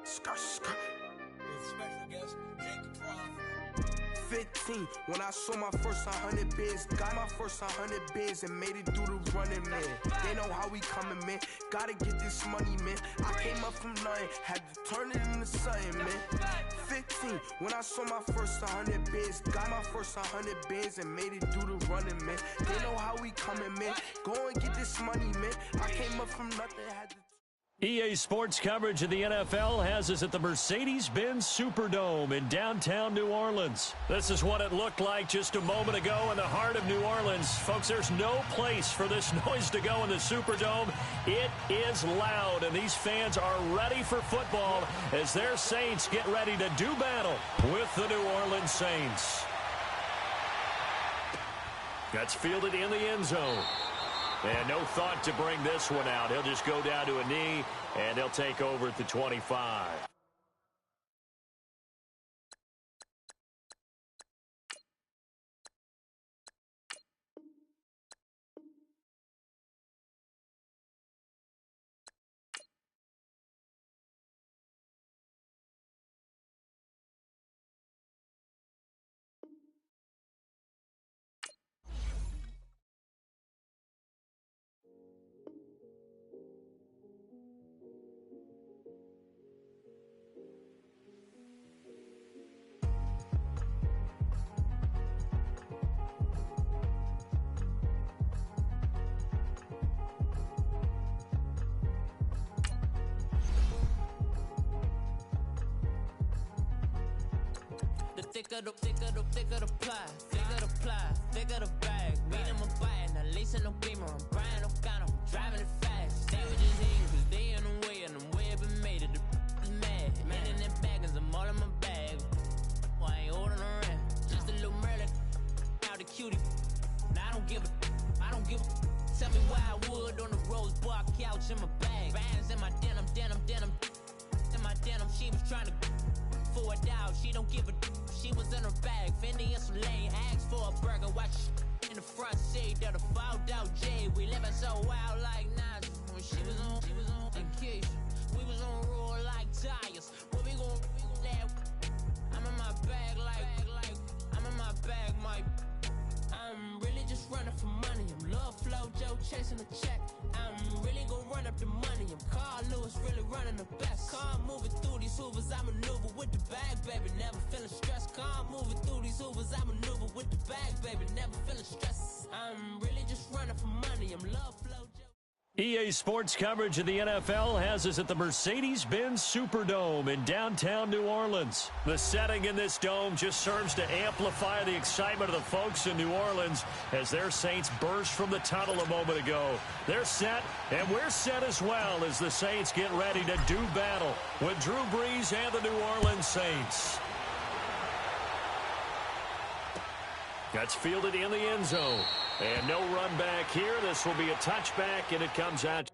Special guest, Jacob Croft. 15, when I saw my first 100 bids, got my first 100 bids and made it through the running, man. They know how we coming, man. Gotta get this money, man. I came up from nothing, had to turn it into something, man. 15, when I saw my first 100 bids, got my first 100 bids and made it through the running, man. They know how we coming, man. Go and get this money, man. I came up from nothing, had to. EA Sports coverage of the NFL has us at the Mercedes-Benz Superdome in downtown New Orleans. This is what it looked like just a moment ago in the heart of New Orleans. Folks, there's no place for this noise to go in the Superdome. It is loud, and these fans are ready for football as their Saints get ready to do battle with the New Orleans Saints. That's fielded in the end zone. And no thought to bring this one out. He'll just go down to a knee, and he'll take over at the 25. Thicker the pie, thicker the bag. Meet him a buy it, now lacing no beamer. I'm Brian O'Connor, I'm driving it fast. They were just hating cause they in the way, and the way I've been made it, the is mad. Man in them baggins, I'm all in my bag. Why I ain't holding around? Just a little Merlin, out the cutie. Now I don't give a. Tell me why I would on the rose bar couch in my bag. Bands in my denim. In my denim, she was trying to for it out. She don't give a. She was in her bag, Fendi and some lane. Asked for a burger, watch in the front seat of the fouled out J. We living so wild like Nas. When she was on vacation, we was on roll like tires. What we gon' that? I'm in my bag like I'm in my bag, Mike. I'm really just running for money. I'm love flow, Joe chasing the check. I'm really gon' run up the money. I'm Carl Lewis, really running the best. Car moving through these hoovers, I maneuver with the bag, baby. Never feeling stressed. Car moving through these hoovers, I maneuver with the bag, baby. Never feeling stressed. I'm really just running for money. I'm love flow, Joe. EA Sports coverage of the NFL has us at the Mercedes-Benz Superdome in downtown New Orleans. The setting in this dome just serves to amplify the excitement of the folks in New Orleans as their Saints burst from the tunnel a moment ago. They're set, and we're set as well as the Saints get ready to do battle with Drew Brees and the New Orleans Saints. That's fielded in the end zone. And no run back here. This will be a touchback, and it comes out.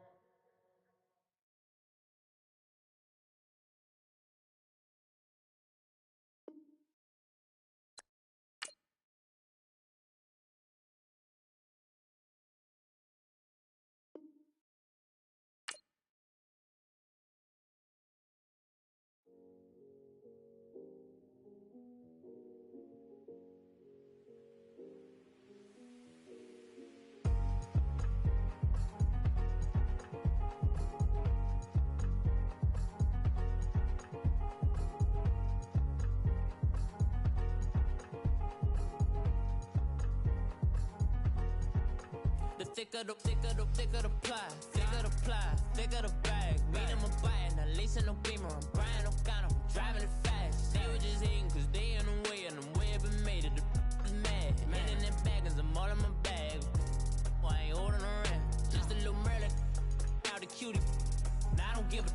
Thicker the pie, thicker the bag. Meet him a buy it, now lacing no beamer. I'm Brian O'Connor, I'm driving it fast. They were just hating cause they in the way, and the way I've been made it, the is mad. Man in them baggins, I'm all in my bag. Why I ain't holding around? Just a little Merlin, out the cutie. Now I don't give a.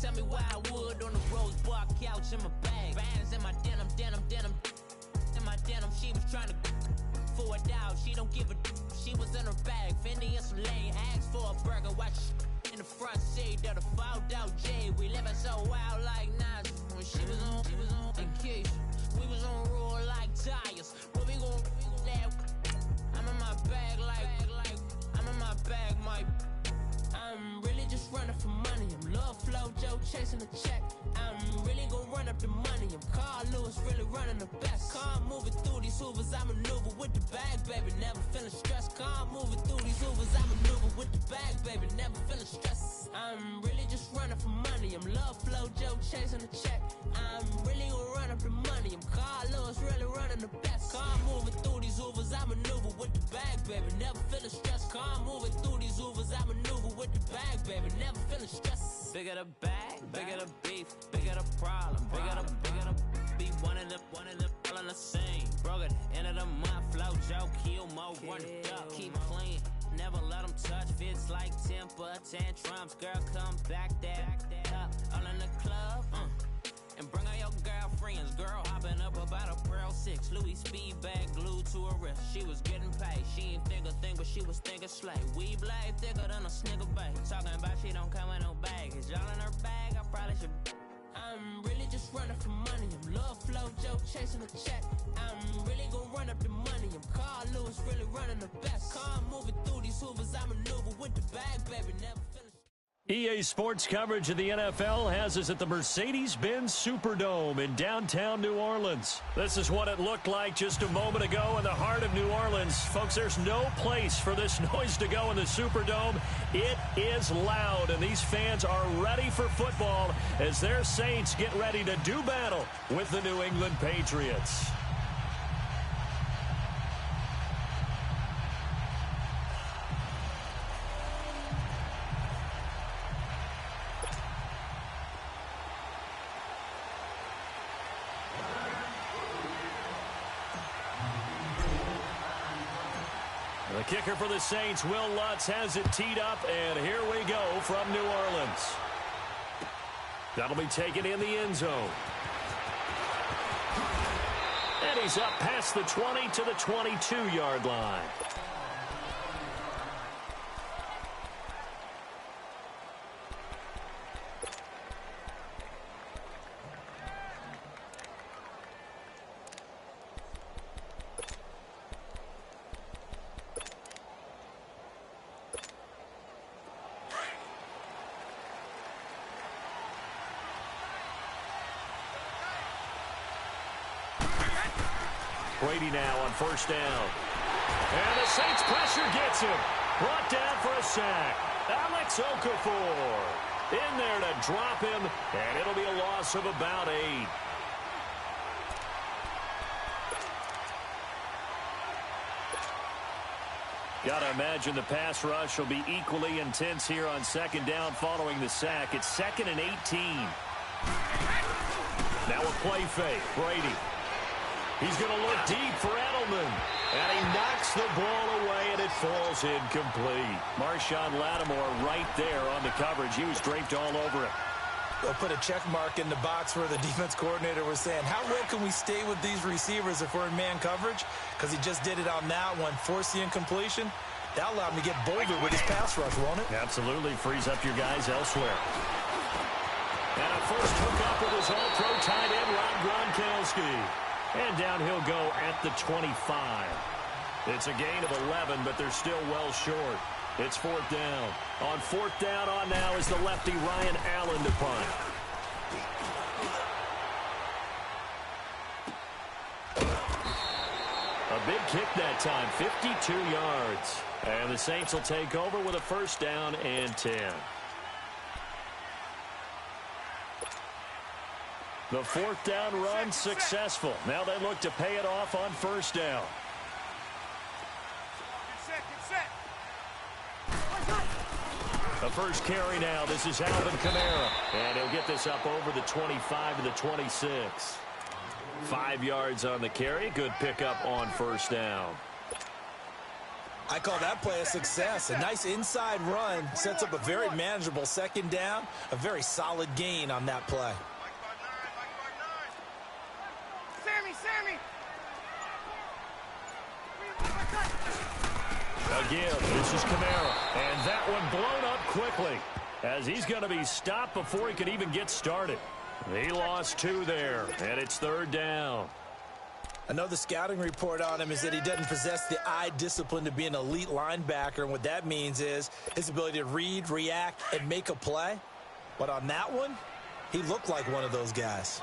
Tell me why I would on the rose bar couch in my bag. Bands in my denim. In my denim, she was trying to for it out. She don't give a. She was in her bag, Fendi and some lane. Asked for a burger, watch in the front seat of the fouled out J. We living so wild like Nas. When she was on vacation, we was on roll like tires. What we gon' that? I'm in my bag like I'm in my bag, Mike. I'm really just running for money. I'm love flow, Joe chasing the running the best. Car moving through these hoovers, I maneuver with the bag, baby. Never feeling stressed. Car moving through these hoovers, I maneuver with the bag, baby. Never feeling stressed. I'm really just running for money. I'm love flow, Joe chasing the check. I'm really gonna run up the money. I'm Carlos, really running the best. Car moving through these hoovers, I maneuver with the bag, baby. Never feeling stressed. Car moving through these hoovers, I maneuver with the bag, baby. Never feeling stressed. Bigger the bag, bigger the beef, bigger the problem, bigger the be one of the all in the same. Broke at the end of the month, flow, Joe, kill, mo, run it up, keep clean. Never let them touch, fits like temper tantrums. Girl, come back up, all in the club, and bring all your girlfriends. Girl hopping up about a Pearl 6, Louis speed bag glued to her wrist. She was getting paid, she ain't think a thing, but she was thinking slay. We blade thicker than a snicker bag. Talking about she don't come with no baggage. All in her bag, I probably should. I'm really just running for money. I'm love flow, Joe chasing a check. I'm really gonna run up the money. I'm Carl Lewis, really running the best. Car moving through these hoovers, I maneuver with the bag, baby. Never feeling. EA Sports coverage of the NFL has us at the Mercedes-Benz Superdome in downtown New Orleans. This is what it looked like just a moment ago in the heart of New Orleans. Folks, there's no place for this noise to go in the Superdome. It is loud, and these fans are ready for football as their Saints get ready to do battle with the New England Patriots. The kicker for the Saints, Will Lutz, has it teed up, and here we go from New Orleans. That'll be taken in the end zone. And he's up past the 20 to the 22-yard line. Brady now on first down. And the Saints pressure gets him. Brought down for a sack. Alex Okafor in there to drop him, and it'll be a loss of about 8. Gotta imagine the pass rush will be equally intense here on second down following the sack. It's 2nd and 18. Now a play fake. Brady. He's going to look deep for Edelman. And he knocks the ball away, and it falls incomplete. Marshawn Lattimore right there on the coverage. He was draped all over it. They'll put a check mark in the box where the defense coordinator was saying, how well can we stay with these receivers if we're in man coverage? Because he just did it on that one, forced the incompletion. That'll allow him to get bolder with his pass rush, won't it? Absolutely. Frees up your guys elsewhere. And a first hookup with his all-pro tight end, Rob Gronkowski. And down he'll go at the 25. It's a gain of 11, but they're still well short. It's 4th down. On 4th down on now is the lefty Ryan Allen to punt. A big kick that time, 52 yards. And the Saints will take over with a first down and 10. The 4th down run successful. Now they look to pay it off on first down. The first carry now. This is Alvin Kamara. And he'll get this up over the 25 to the 26. 5 yards on the carry. Good pickup on first down. I call that play a success. A nice inside run. Sets up a very manageable second down. A very solid gain on that play. Again, this is Kamara. And that one blown up quickly as he's going to be stopped before he can even get started. He lost 2 there, and it's 3rd down. I know the scouting report on him is that he doesn't possess the eye discipline to be an elite linebacker, and what that means is his ability to read, react, and make a play. But on that one, he looked like one of those guys.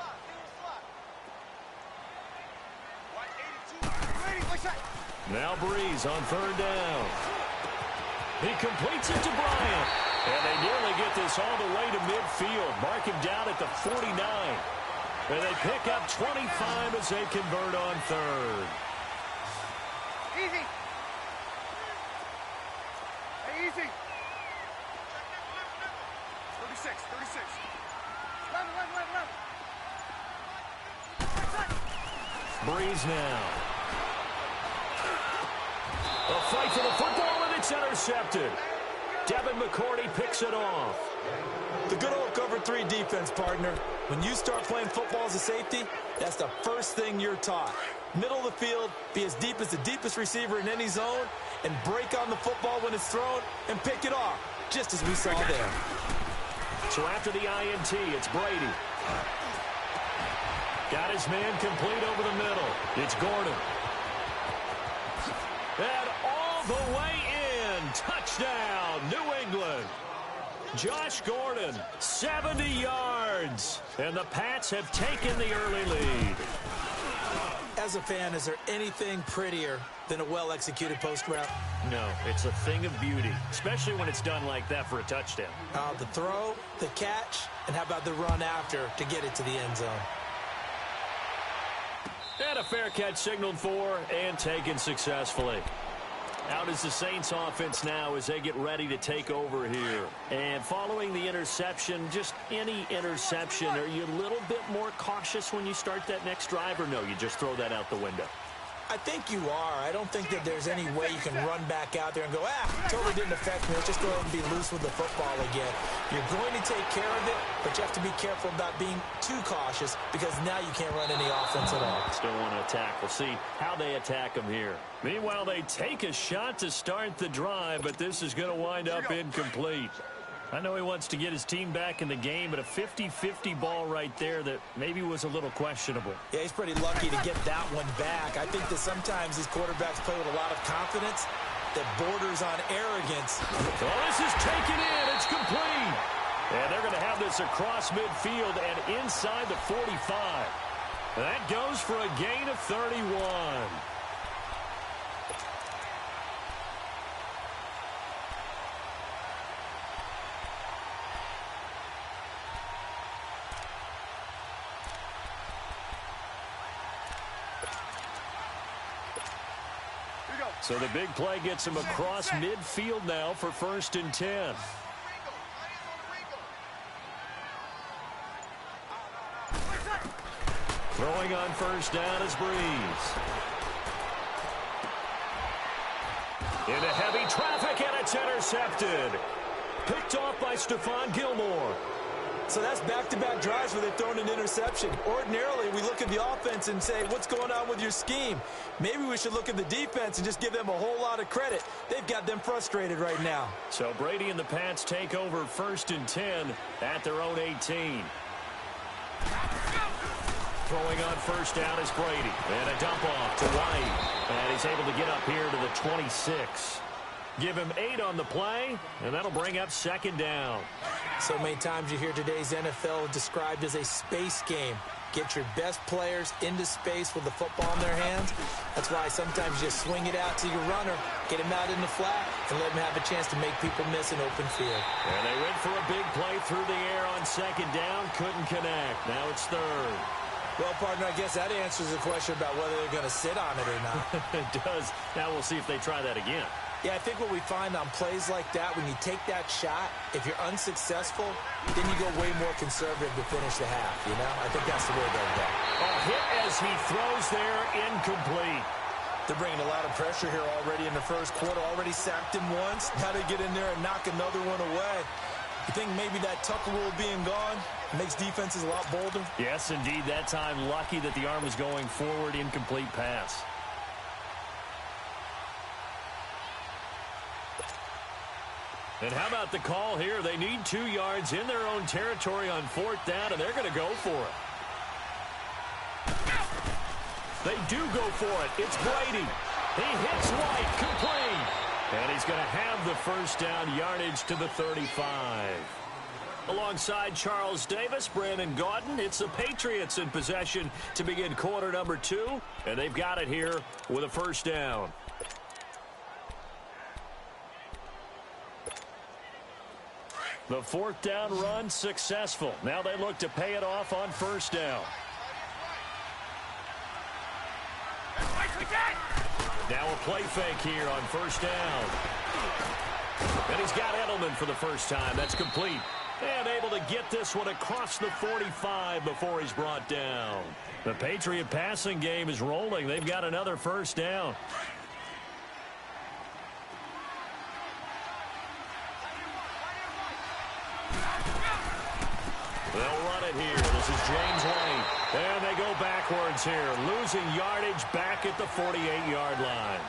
Now Breeze on third down. He completes it to Bryant. And they nearly get this all the way to midfield. Mark him down at the 49. And they pick up 25 as they convert on third. Easy. Hey, easy. 36. 11. Breeze now. A fight for the football, and it's intercepted. Devin McCourty picks it off. The good old cover 3 defense, partner. When you start playing football as a safety, that's the first thing you're taught. Middle of the field, be as deep as the deepest receiver in any zone, and break on the football when it's thrown and pick it off, just as we saw there. So after the INT, it's Brady. Got his man complete over the middle. It's Gordon. And all the way in. Touchdown, New England. Josh Gordon, 70 yards. And the Pats have taken the early lead. As a fan, is there anything prettier than a well-executed post route? No, it's a thing of beauty, especially when it's done like that for a touchdown. The throw, the catch, and how about the run after to get it to the end zone? And a fair catch signaled for and taken successfully. Out is the Saints offense now as they get ready to take over here. And following the interception, just any interception, are you a little bit more cautious when you start that next drive, or no, you just throw that out the window? I think you are. I don't think that there's any way you can run back out there and go, totally didn't affect me. Let's just go ahead and be loose with the football again. You're going to take care of it, but you have to be careful about being too cautious because now you can't run any offense at all. Still want to attack. We'll see how they attack them here. Meanwhile, they take a shot to start the drive, but this is going to wind up incomplete. I know he wants to get his team back in the game, but a 50-50 ball right there that maybe was a little questionable. Yeah, he's pretty lucky to get that one back. I think that sometimes these quarterbacks play with a lot of confidence that borders on arrogance. Oh, this is taken in. It's complete. And they're going to have this across midfield and inside the 45. That goes for a gain of 31. So the big play gets him across midfield now for 1st and 10. Throwing on 1st down is Breeze. Into heavy traffic, and it's intercepted. Picked off by Stephon Gilmore. So that's back-to-back drives where they've thrown an interception. Ordinarily, we look at the offense and say, what's going on with your scheme? Maybe we should look at the defense and just give them a whole lot of credit. They've got them frustrated right now. So Brady and the Pats take over 1st and 10 at their own 18. Throwing on 1st down is Brady. And a dump off to White. And he's able to get up here to the 26. Give him 8 on the play, and that'll bring up 2nd down. So many times you hear today's NFL described as a space game. Get your best players into space with the football in their hands. That's why sometimes you just swing it out to your runner, get him out in the flat, and let him have a chance to make people miss an open field. And they went for a big play through the air on 2nd down, couldn't connect. Now it's 3rd. Well, partner, I guess that answers the question about whether they're going to sit on it or not. It does. Now we'll see if they try that again. Yeah, I think what we find on plays like that, when you take that shot, if you're unsuccessful, then you go way more conservative to finish the half, you know? I think that's the way they'll go. A hit as he throws there, incomplete. They're bringing a lot of pressure here already in the 1st quarter. Already sacked him once. Now they get in there and knock another one away. You think maybe that Tucker rule being gone makes defenses a lot bolder? Yes, indeed. That time, lucky that the arm was going forward, incomplete pass. And how about the call here? They need 2 yards in their own territory on 4th down, and they're going to go for it. They do go for it. It's Brady. He hits White, complete. And he's going to have the 1st down, yardage to the 35. Alongside Charles Davis, Brandon Gaudin, it's the Patriots in possession to begin quarter number 2, and they've got it here with a first down. The fourth down run successful. Now they look to pay it off on first down. Now a play fake here on first down. And he's got Edelman for the first time. That's complete. And able to get this one across the 45 before he's brought down. The Patriot passing game is rolling. They've got another first down. They'll run it here. This is James White. And they go backwards here. Losing yardage back at the 48-yard line.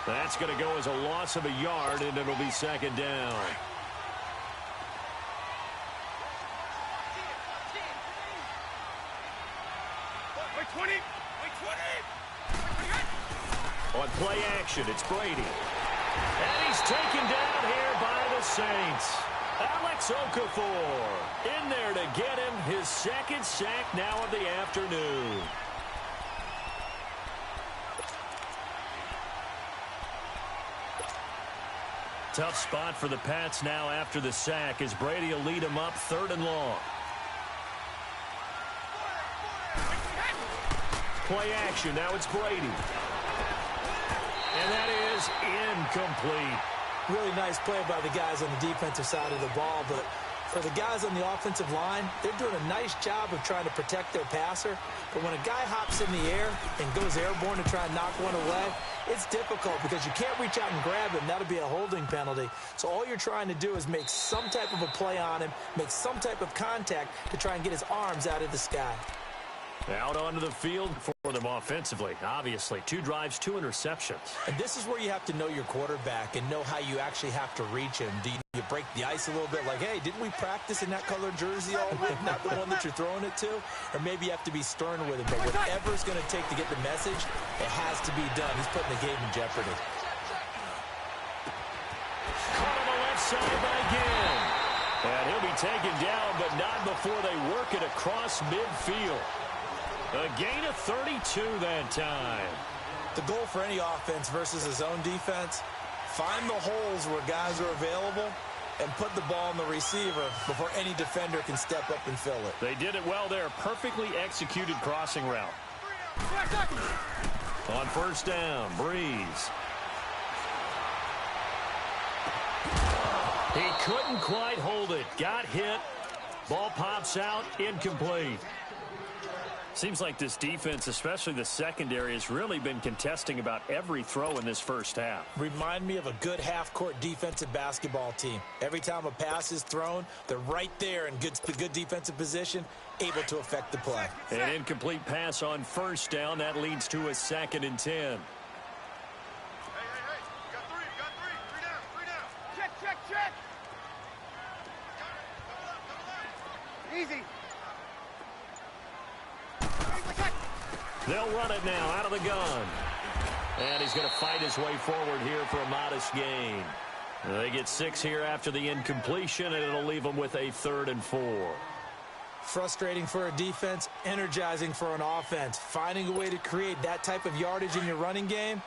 That's going to go as a loss of a yard, and it'll be second down. On play action, it's Brady. And he's taken down here by the Saints. Alex Okafor in there to get him his second sack now of the afternoon. Tough spot for the Pats now after the sack as Brady will lead him up 3rd and long. Play action, now it's Brady. And that is incomplete. Really nice play by the guys on the defensive side of the ball, but for the guys on the offensive line, they're doing a nice job of trying to protect their passer. But when a guy hops in the air and goes airborne to try and knock one away, it's difficult because you can't reach out and grab him. That'll be a holding penalty. So all you're trying to do is make some type of a play on him, make some type of contact to try and get his arms out of the sky. Out onto the field for them offensively. Obviously, 2 drives, 2 interceptions. And this is where you have to know your quarterback and know how you actually have to reach him. Do you break the ice a little bit like, hey, didn't we practice in that colored jersey all week, not the one that you're throwing it to? Or maybe you have to be stern with him. But whatever it's going to take to get the message, it has to be done. He's putting the game in jeopardy. Caught on the left side by Ginn. And he'll be taken down, but not before they work it across midfield. A gain of 32 that time. The goal for any offense versus a zone defense, find the holes where guys are available and put the ball on the receiver before any defender can step up and fill it. They did it well there. Perfectly executed crossing route. On first down, Breeze. He couldn't quite hold it. Got hit. Ball pops out. Incomplete. Seems like this defense, especially the secondary, has really been contesting about every throw in this first half. Remind me of a good half-court defensive basketball team. Every time a pass is thrown, they're right there in good defensive position, able to affect the play. An incomplete pass on first down. That leads to a 2nd and 10. Hey, you got three. Three down. Check. Easy. They'll run it now out of the gun. And he's going to fight his way forward here for a modest gain. They get 6 here after the incompletion, and it'll leave them with a 3rd and 4. Frustrating for a defense, energizing for an offense. Finding a way to create that type of yardage in your running game,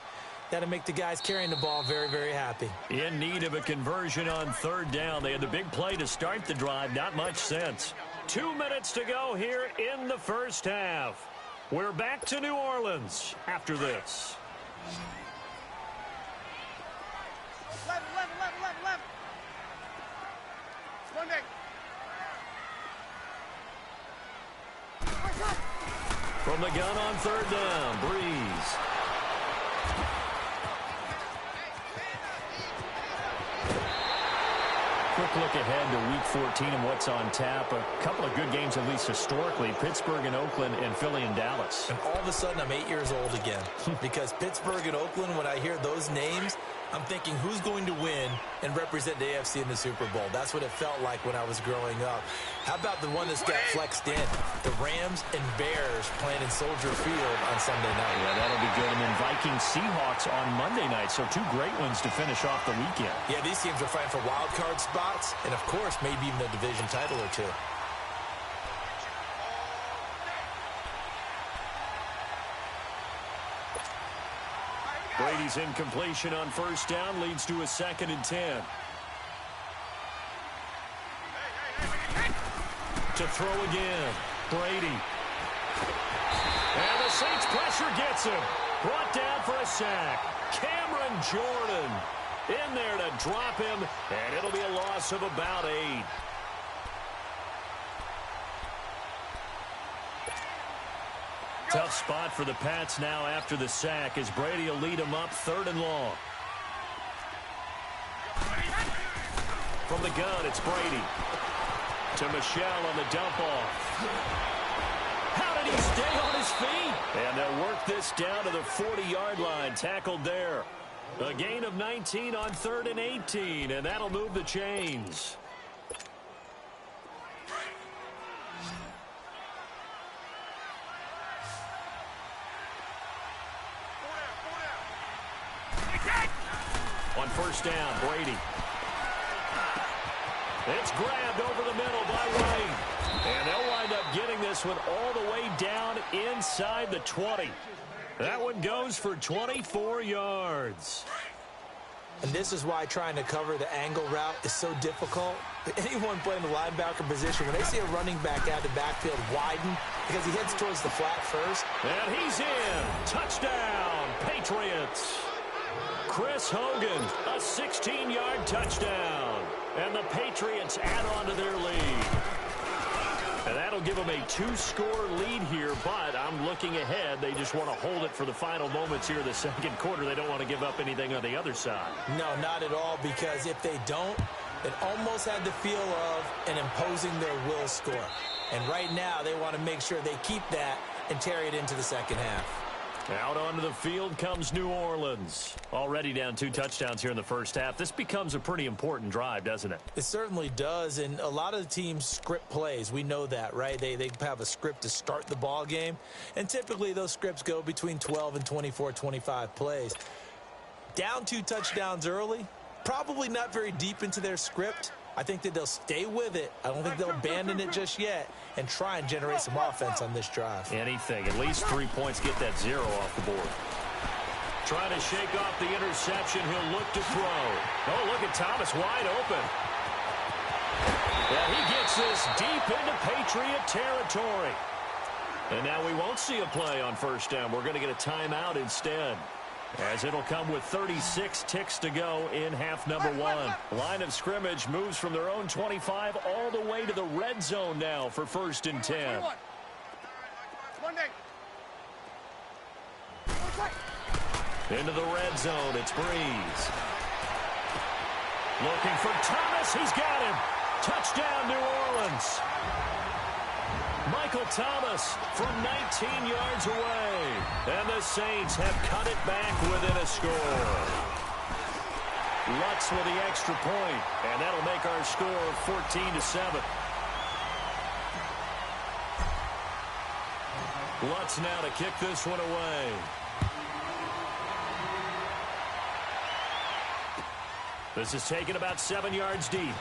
that'll make the guys carrying the ball very, very happy. In need of a conversion on 3rd down. They had the big play to start the drive. Not much sense. 2 minutes to go here in the first half. We're back to New Orleans after this. 11. Monday. From the gun on 3rd down, Breeze. Quick look ahead to Week 14 and what's on tap. A couple of good games, at least historically. Pittsburgh and Oakland and Philly and Dallas. And all of a sudden, I'm 8 years old again. Because Pittsburgh and Oakland, when I hear those names, I'm thinking, who's going to win and represent the AFC in the Super Bowl? That's what it felt like when I was growing up. How about the one that's got flexed in? The Rams and Bears playing in Soldier Field on Sunday night. Yeah, that'll be good. And then Vikings-Seahawks on Monday night. So two great ones to finish off the weekend. Yeah, these teams are fighting for wild card spots and, of course, maybe even a division title or two. Brady's incompletion on first down leads to a 2nd and 10. To throw again, Brady. And the Saints pressure gets him. Brought down for a sack. Cameron Jordan in there to drop him, and it'll be a loss of about 8. Tough spot for the Pats now after the sack as Brady will lead them up 3rd and long. From the gun, it's Brady. To Michelle on the dump off. How did he stay on his feet? And they'll work this down to the 40-yard line. Tackled there. A gain of 19 on 3rd and 18, and that'll move the chains. On first down, Brady. It's grabbed over the middle by White. And they'll wind up getting this one all the way down inside the 20. That one goes for 24 yards. And this is why trying to cover the angle route is so difficult. Anyone playing the linebacker position, when they see a running back out of the backfield widen, because he heads towards the flat first. And he's in. Touchdown, Patriots. Chris Hogan, a 16-yard touchdown. And the Patriots add on to their lead. And that'll give them a 2-score lead here, but I'm looking ahead. They just want to hold it for the final moments here of the 2nd quarter. They don't want to give up anything on the other side. No, not at all, because if they don't, it almost had the feel of an imposing their will score. And right now, they want to make sure they keep that and carry it into the second half. Out onto the field comes New Orleans. Already down 2 touchdowns here in the first half. This becomes a pretty important drive, doesn't it? It certainly does, and a lot of the teams script plays. We know that, right? They have a script to start the ball game, and typically those scripts go between 12 and 24, 25 plays. Down 2 touchdowns early, probably not very deep into their script. I think that they'll stay with it. I don't think they'll abandon it just yet and try and generate some offense on this drive. Anything. At least 3 points. Get that 0 off the board. Trying to shake off the interception. He'll look to throw. Oh, look at Thomas wide open. And he gets this deep into Patriot territory. And now we won't see a play on first down. We're going to get a timeout instead, as it'll come with 36 ticks to go in half number 1. Line of scrimmage moves from their own 25 all the way to the red zone now for 1st and 10. Into the red zone, it's Breeze. Looking for Thomas, he's got him. Touchdown, New Orleans. Michael Thomas from 19 yards away. And the Saints have cut it back within a score. Lutz with the extra point, and that'll make our score 14-7. Lutz now to kick this one away. This is taken about 7 yards deep.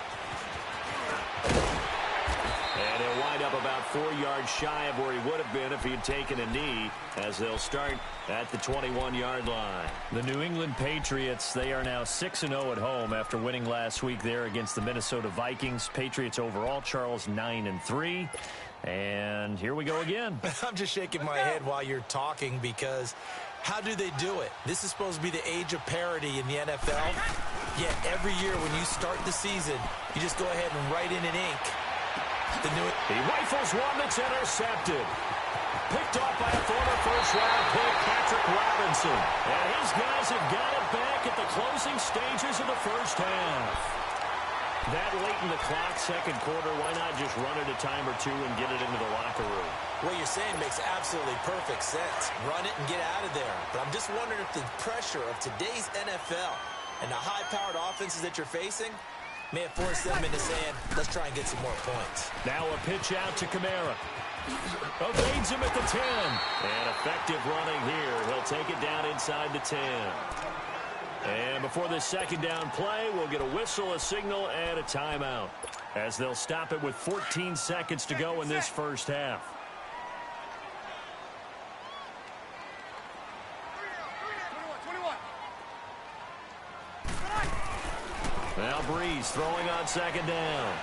And he'll wind up about 4 yards shy of where he would have been if he had taken a knee, as they'll start at the 21-yard line. The New England Patriots, they are now 6-0 at home after winning last week there against the Minnesota Vikings. Patriots overall, Charles, 9-3. And here we go again. I'm just shaking my head while you're talking, because how do they do it? This is supposed to be the age of parity in the NFL. Yet every year when you start the season, you just go ahead and write in ink. He rifles one that's intercepted. Picked off by a former first-round pick, Patrick Robinson. And his guys have got it back at the closing stages of the first half. That late in the clock, 2nd quarter, why not just run it a time or two and get it into the locker room? What you're saying makes absolutely perfect sense. Run it and get out of there. But I'm just wondering if the pressure of today's NFL And the high-powered offenses that you're facing may have forced them into saying, let's try and get some more points. Now a pitch out to Kamara. Evades him at the 10. And effective running here. He'll take it down inside the 10. And before this second down play, we'll get a whistle, a signal, and a timeout, as they'll stop it with 14 seconds to go in this first half. Now Breeze throwing on second down.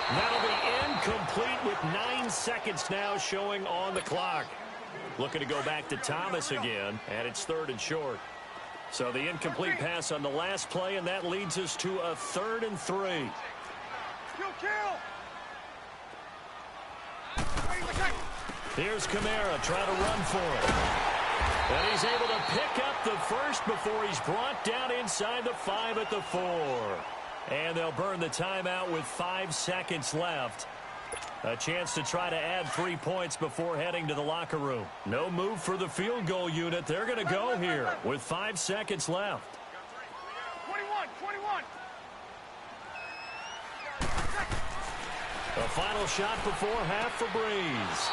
That'll be incomplete with 9 seconds now showing on the clock. Looking to go back to Thomas again, and it's 3rd and short. So the incomplete pass on the last play, and that leads us to a 3rd and 3. Kill! Here's Kamara trying to run for it. And he's able to pick up the first before he's brought down inside the 5 at the 4. And they'll burn the timeout with 5 seconds left. A chance to try to add 3 points before heading to the locker room. No move for the field goal unit. They're going to go here with 5 seconds left. 21. A final shot before half for Breeze.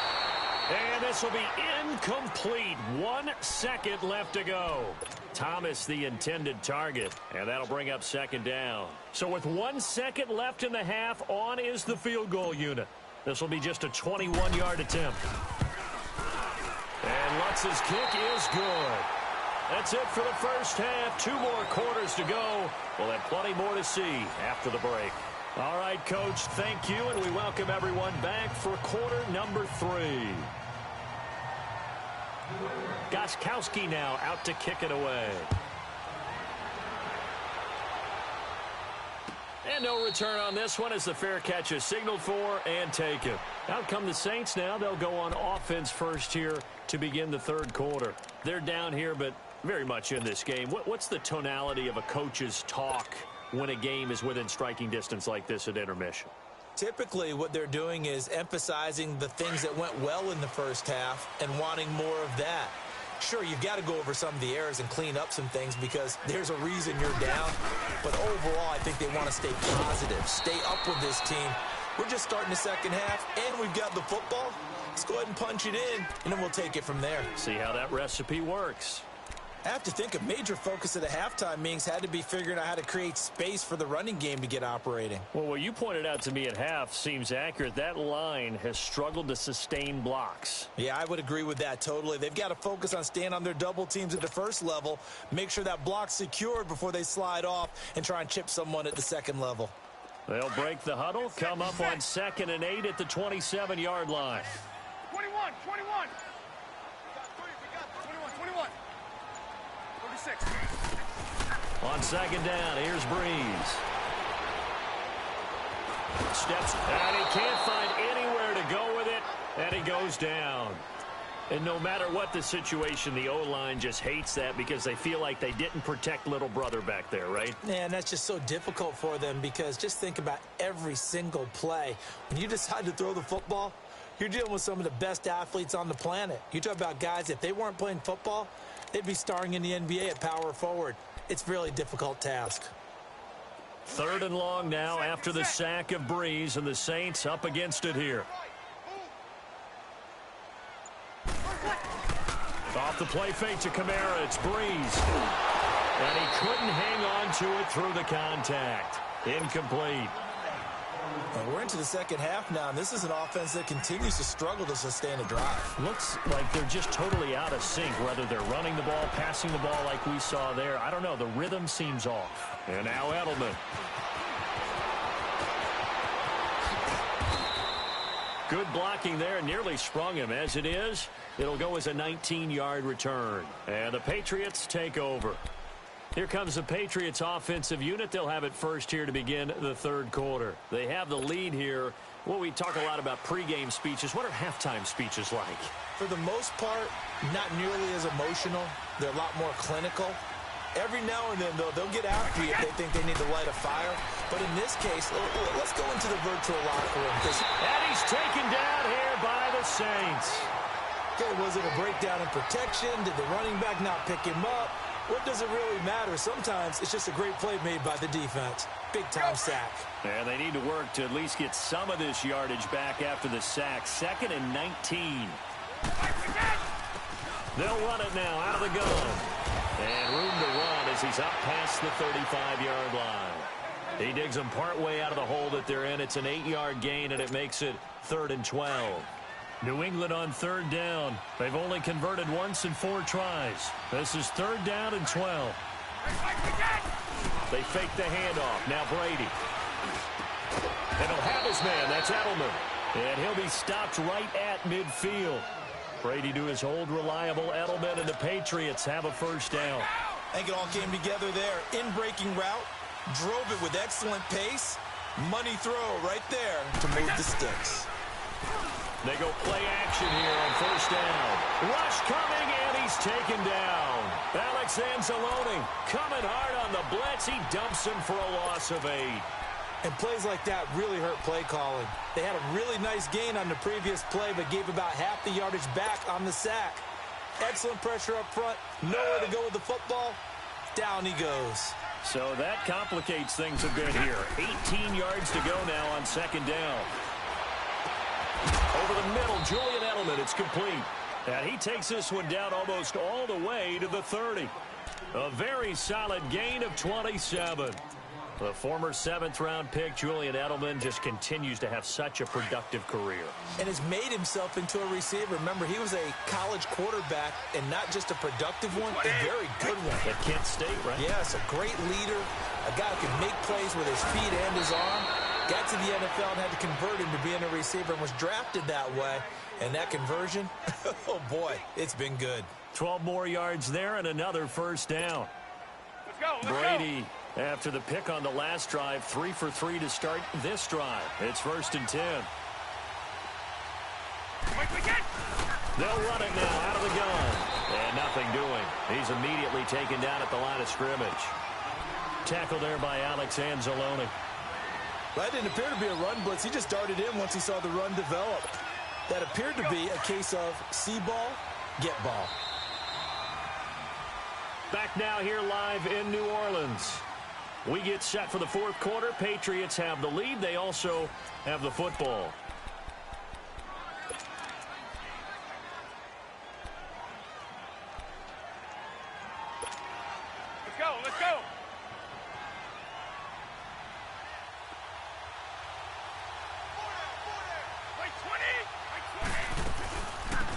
And this will be incomplete. 1 second left to go. Thomas the intended target, and that'll bring up second down. So with 1 second left in the half, on is the field goal unit. This will be just a 21-yard attempt. And Lutz's kick is good. That's it for the first half. 2 more quarters to go. We'll have plenty more to see after the break. All right, Coach, thank you, and we welcome everyone back for quarter number 3. Gostkowski now out to kick it away. And no return on this one as the fair catch is signaled for and taken. Out come the Saints now. They'll go on offense first here to begin the 3rd quarter. They're down here, but very much in this game. What's the tonality of a coach's talk when a game is within striking distance like this at intermission? Typically, what they're doing is emphasizing the things that went well in the first half and wanting more of that. Sure, you've got to go over some of the errors and clean up some things because there's a reason you're down. But overall, I think they want to stay positive, stay up with this team. We're just starting the second half, and we've got the football. Let's go ahead and punch it in, and then we'll take it from there. See how that recipe works. I have to think a major focus of the halftime meetings had to be figuring out how to create space for the running game to get operating. Well, what you pointed out to me at half seems accurate. That line has struggled to sustain blocks. Yeah, I would agree with that totally. They've got to focus on staying on their double teams at the first level, make sure that block's secured before they slide off and try and chip someone at the second level. They'll break the huddle, come up on 2nd and 8 at the 27-yard line. 21. 36. On second down, here's Breeze. Steps, and he can't find anywhere to go with it, and he goes down. And no matter what the situation, the O-line just hates that because they feel like they didn't protect little brother back there, right? Yeah, and that's just so difficult for them because just think about every single play. When you decide to throw the football, you're dealing with some of the best athletes on the planet. You talk about guys, if they weren't playing football, they'd be starring in the NBA at power forward. It's a really difficult task. 3rd and long now after the sack of Breeze, and the Saints up against it here. Off the play fake to Kamara, it's Breeze. And he couldn't hang on to it through the contact. Incomplete. We're into the second half now, and this is an offense that continues to struggle to sustain a drive. Looks like they're just totally out of sync, whether they're running the ball, passing the ball like we saw there. I don't know. The rhythm seems off. And now Edelman. Good blocking there, nearly sprung him. As it is, it'll go as a 19-yard return. And the Patriots take over. Here comes the Patriots offensive unit. They'll have it first here to begin the 3rd quarter. They have the lead here. Well, we talk a lot about pregame speeches. What are halftime speeches like? For the most part, not nearly as emotional. They're a lot more clinical. Every now and then, though, they'll get after you if they think they need to light a fire. But in this case, let's go into the virtual locker room. And he's taken down here by the Saints. Okay, was it a breakdown in protection? Did the running back not pick him up? what does it really matter? Sometimes it's just a great play made by the defense. Big-time sack. And they need to work to at least get some of this yardage back after the sack. 2nd and 19. They'll run it now out of the gun. And room to run as he's up past the 35-yard line. He digs them partway out of the hole that they're in. It's an 8-yard gain, and it makes it 3rd and 12. New England on 3rd down. They've only converted once in 4 tries. This is 3rd down and 12. They fake the handoff. Now Brady. And he'll have his man. That's Edelman. And he'll be stopped right at midfield. Brady to his old reliable Edelman, and the Patriots have a 1st down. I think it all came together there. In-breaking route. Drove it with excellent pace. Money throw right there to move the sticks. They go play action here on 1st down. Rush coming, and he's taken down. Alex Anzalone coming hard on the blitz. He dumps him for a loss of 8. And plays like that really hurt play calling. They had a really nice gain on the previous play, but gave about half the yardage back on the sack. Excellent pressure up front. Nowhere to go with the football. Down he goes. So that complicates things a bit here. 18 yards to go now on 2nd down. Over the middle, Julian Edelman. It's complete. And he takes this one down almost all the way to the 30. A very solid gain of 27. The former 7th-round pick, Julian Edelman, just continues to have such a productive career. And has made himself into a receiver. Remember, he was a college quarterback, and not just a productive one, a very good one. At Kent State, right? Yes, a great leader, a guy who can make plays with his feet and his arm. Got to the NFL and had to convert into being a receiver and was drafted that way. And that conversion, oh boy, it's been good. 12 more yards there and another 1st down. Let's go. Brady, after the pick on the last drive, 3 for 3 to start this drive. It's 1st and 10. They'll run it now out of the gun. And nothing doing. He's immediately taken down at the line of scrimmage. Tackled there by Alex Anzalone. That didn't appear to be a run blitz. He just darted in once he saw the run develop. That appeared to be a case of see ball, get ball. Back now here live in New Orleans. We get set for the 4th quarter. Patriots have the lead. They also have the football. Let's go.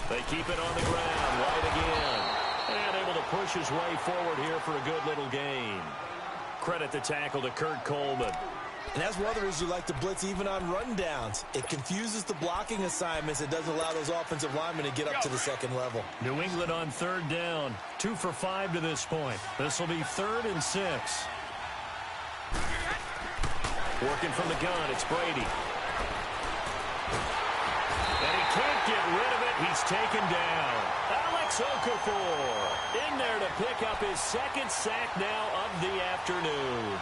They keep it on the ground right again. And able to push his way forward here for a good little gain. Credit the tackle to Kurt Coleman. And that's one of the reasons you like to blitz even on rundowns. It confuses the blocking assignments. It doesn't allow those offensive linemen to get up to the 2nd level. New England on 3rd down. 2 for 5 to this point. This will be 3rd and 6. Working from the gun, it's Brady. And he can't get rid of it. He's taken down. Alex Okafor in there to pick up his 2nd sack now of the afternoon.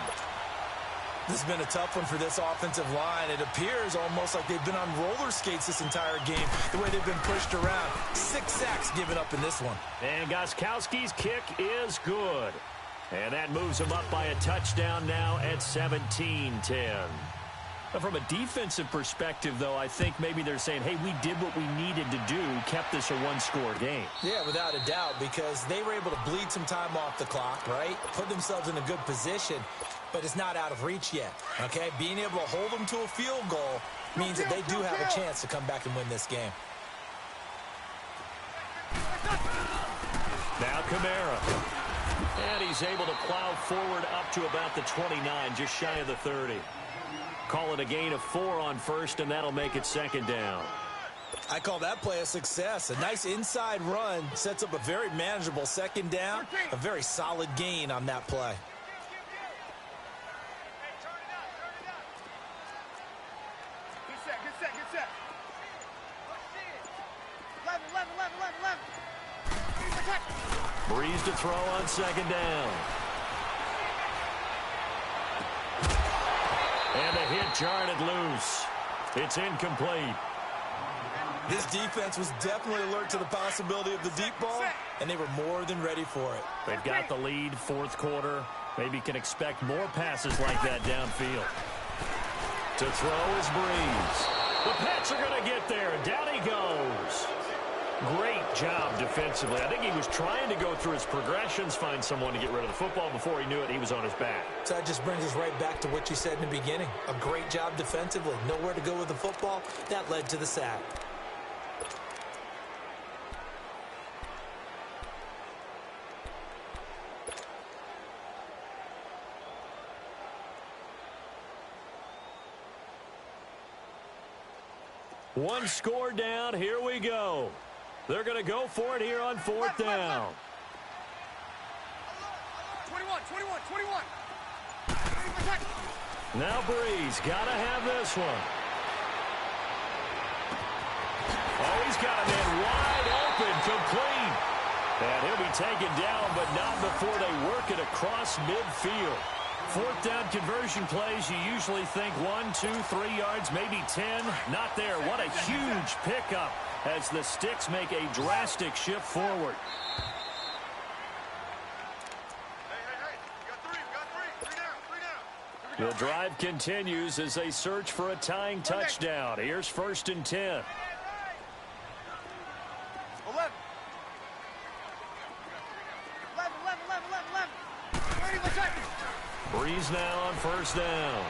This has been a tough one for this offensive line. It appears almost like they've been on roller skates this entire game, the way they've been pushed around. 6 sacks given up in this one. And Gostkowski's kick is good. And that moves him up by a touchdown now at 17-10. From a defensive perspective, though, I think maybe they're saying, hey, we did what we needed to do, kept this a 1-score game. Yeah, without a doubt, because they were able to bleed some time off the clock, right? Put themselves in a good position, but it's not out of reach yet, okay? Being able to hold them to a field goal means that they do have a chance to come back and win this game. Now Kamara. And he's able to plow forward up to about the 29, just shy of the 30. Call it a gain of 4 on 1st, and that'll make it 2nd down. I call that play a success. A nice inside run sets up a very manageable 2nd down. A very solid gain on that play. Good set. 11. Breeze to throw on 2nd down. And the hit jarred it loose. It's incomplete. This defense was definitely alert to the possibility of the deep ball, and they were more than ready for it. They've got the lead, fourth quarter. Maybe can expect more passes like that downfield. To throw is Breeze. The Pats are going to get there. Down he goes. Great job defensively. I think he was trying to go through his progressions, find someone to get rid of the football. Before he knew it, he was on his back. So that just brings us right back to what you said in the beginning. A great job defensively. Nowhere to go with the football. That led to the sack. One score down. Here we go. They're going to go for it here on fourth down. 21. Now Breeze got to have this one. Oh, he's got a man wide open, complete. And he'll be taken down, but not before they work it across midfield. Fourth down conversion plays, you usually think 1, 2, 3 yards, maybe 10. Not there. What a huge pickup as the Sticks make a drastic shift forward. Hey. We got three. Three down. The drive continues as they search for a tying touchdown. Here's first and 10. 11. Breeze now on first down.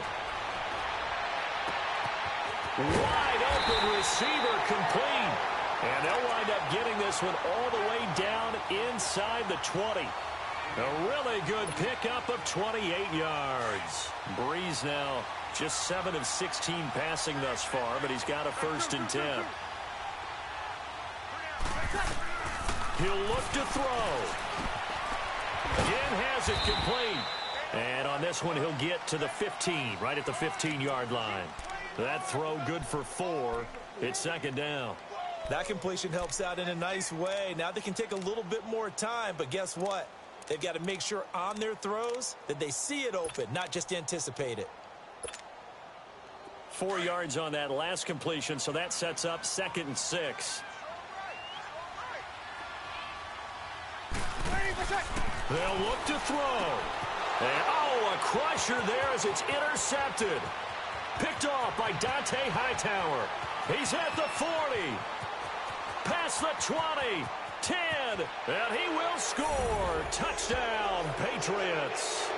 Wide open receiver, complete. And they'll wind up getting this one all the way down inside the 20. A really good pickup of 28 yards. Breeze now just 7 of 16 passing thus far, but he's got a first and 10. He'll look to throw. Again has it complete. And on this one, he'll get to the 15, right at the 15-yard line. That throw good for 4. It's second down. That completion helps out in a nice way. Now they can take a little bit more time, but guess what? They've got to make sure on their throws that they see it open, not just anticipate it. 4 yards on that last completion, so that sets up second and 6. They'll look to throw. And, oh, a crusher there as it's intercepted. Picked off by Dante Hightower. He's at the 40. Past the 20. 10. And he will score. Touchdown, Patriots.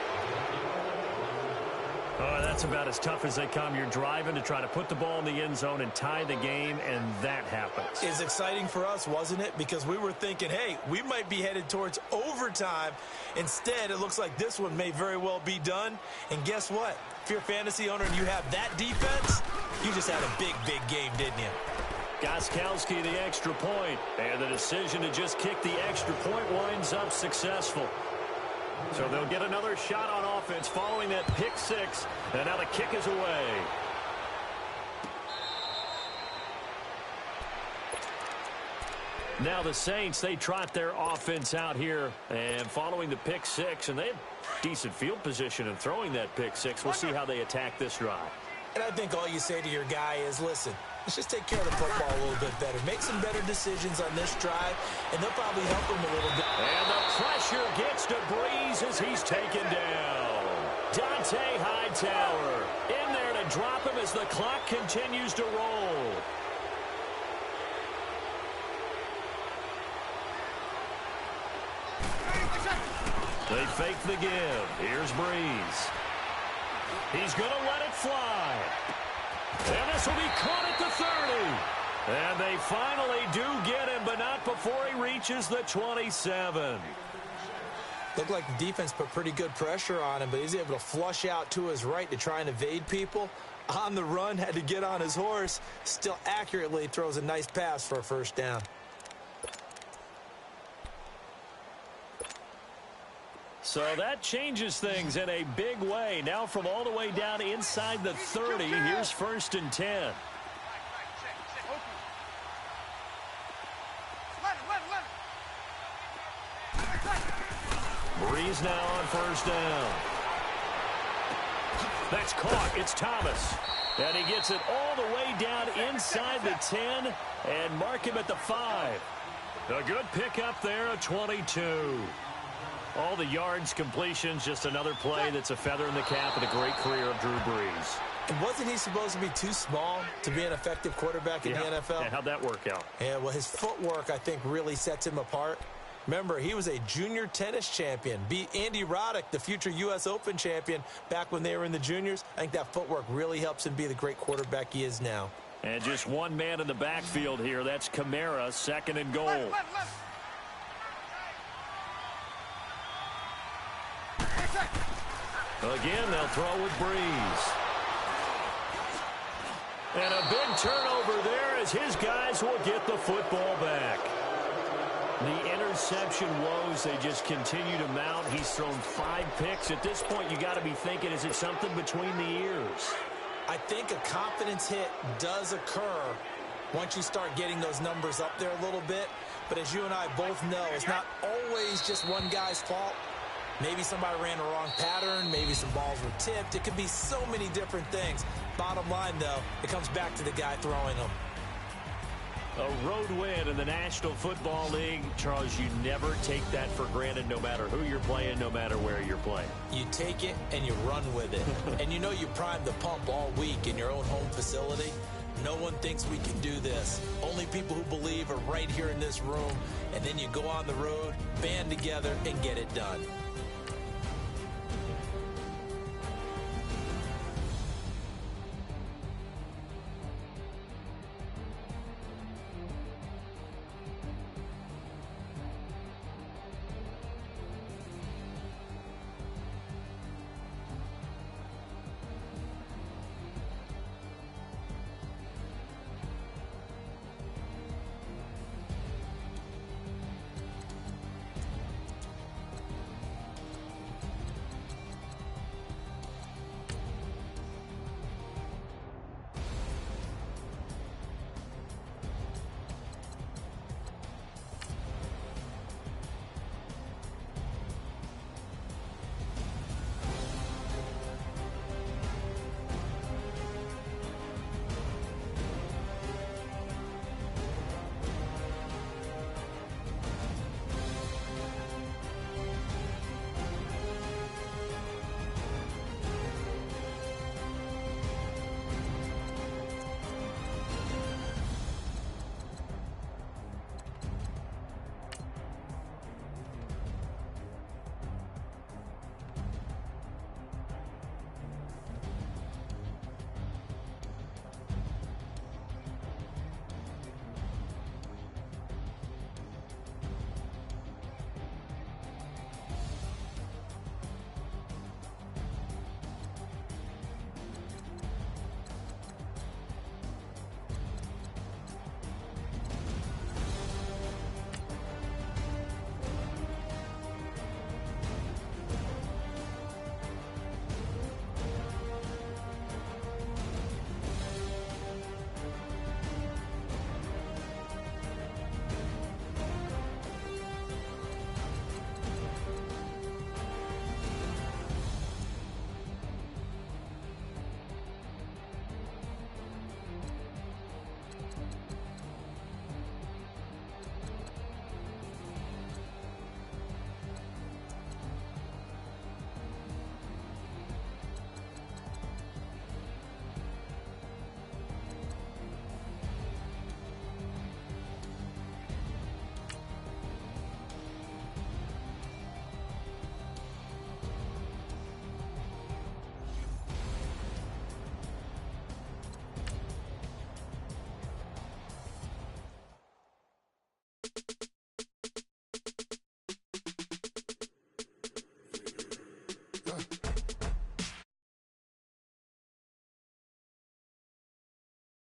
Oh, that's about as tough as they come. You're driving to try to put the ball in the end zone and tie the game, and that happens. It's exciting for us, wasn't it? Because we were thinking, hey, we might be headed towards overtime. Instead, it looks like this one may very well be done. And guess what? If you're a fantasy owner and you have that defense, you just had a big, big game, didn't you? Gostkowski the extra point, and the decision to just kick the extra point winds up successful. So they'll get another shot on offense following that pick 6, and now the kick is away. Now the Saints, they trot their offense out here, and following the pick 6, and they have decent field position in throwing that pick 6. We'll see how they attack this drive. And I think all you say to your guy is, listen, let's just take care of the football a little bit better. Make some better decisions on this drive, and they'll probably help him a little bit. And the pressure gets to Breeze as he's taken down. Dante Hightower in there to drop him as the clock continues to roll. They fake the give. Here's Breeze. He's going to let it fly. And this will be caught at the 30. And they finally do get him, but not before he reaches the 27. Looked like the defense put pretty good pressure on him, but he's able to flush out to his right to try and evade people. On the run, had to get on his horse. Still accurately throws a nice pass for a first down. So that changes things in a big way. Now from all the way down inside the 30, here's first and 10. Breeze now on first down. That's caught. It's Thomas. And he gets it all the way down inside the 10 and mark him at the 5. A good pickup there, a 22. All the yards, completions, just another play that's a feather in the cap and a great career of Drew Brees. And wasn't he supposed to be too small to be an effective quarterback in the NFL? Yeah, how'd that work out? Yeah, well, his footwork, I think, really sets him apart. Remember, he was a junior tennis champion, beat Andy Roddick, the future U.S. Open champion, back when they were in the juniors. I think that footwork really helps him be the great quarterback he is now. And just one man in the backfield here. That's Kamara, second and goal. Again, they'll throw with Brees. And a big turnover there as his guys will get the football back. The interception woes, they just continue to mount. He's thrown 5 picks. At this point, you got to be thinking, is it something between the ears? I think a confidence hit does occur once you start getting those numbers up there a little bit. But as you and I both know, it's not always just one guy's fault. Maybe somebody ran the wrong pattern. Maybe some balls were tipped. It could be so many different things. Bottom line, though, it comes back to the guy throwing them. A road win in the National Football League. Charles, you never take that for granted no matter who you're playing, no matter where you're playing. You take it and you run with it. And you know you primed the pump all week in your own home facility. No one thinks we can do this. Only people who believe are right here in this room. And then you go on the road, band together, and get it done.